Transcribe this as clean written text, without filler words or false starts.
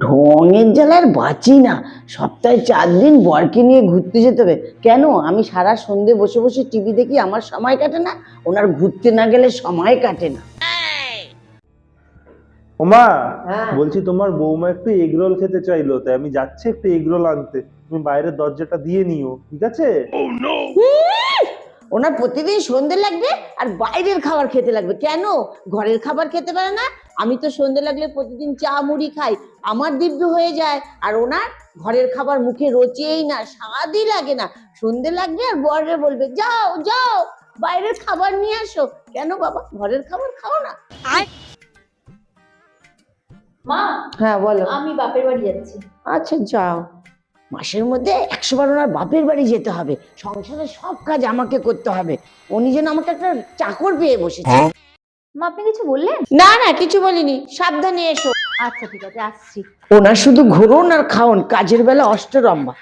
ঢঙের জ্বালার বাঁচি না, সপ্তাহে 4 দিন বরকে নিয়ে ঘুরতে যেতে হবে। কেন? আমি সারা সন্ধে বসে বসে টিভি দেখি, আমার সময় কাটে না? ওনার ঘুরতে না গেলে সময় কাটে না। ওমা, হ্যাঁ। বলছি তোমার বৌমা একটু এগ রোল খেতে চাইলো, তাই আমি যাচ্ছি একটু এগ রোল আনতে। তুমি বাইরের দরজাটা দিয়ে নিও, ঠিক আছে? ওনার প্রতিদিন সন্ধে লাগবে আর বাইরের খাবার খেতে লাগবে। কেন ঘরের খাবার খেতে পারে না? আমি তো সন্ধে লাগলে প্রতিদিন চা মুড়ি খাই, আমার দিব্য হয়ে যায়। আর ওনার ঘরের খাবার মুখে রোচেই না, স্বাদই লাগে না। সন্ধে লাগবে আর বররে বলবে যাও যাও বাইরের খাবার নিয়ে আসো। কেন বাবা, ঘরের খাবার খাও না? মা, হ্যাঁ বলো। আমি বাপের বাড়ি যাচ্ছি। আচ্ছা যাও, মাসের মধ্যে 100 বার ওনার বাপের বাড়ি যেতে হবে। সংসারের সব কাজ আমাকে করতে হবে। উনি যেন আমাকে একটা চাকর পেয়ে বসেছে। মা, আপনি কিছু বললেন? না না, কিছু বলিনি, সাবধানে এসো। আচ্ছা ঠিক আছে, আসছি। ওনার শুধু ঘুরুন আর খাওন, কাজের বেলা অষ্টরম্ভা।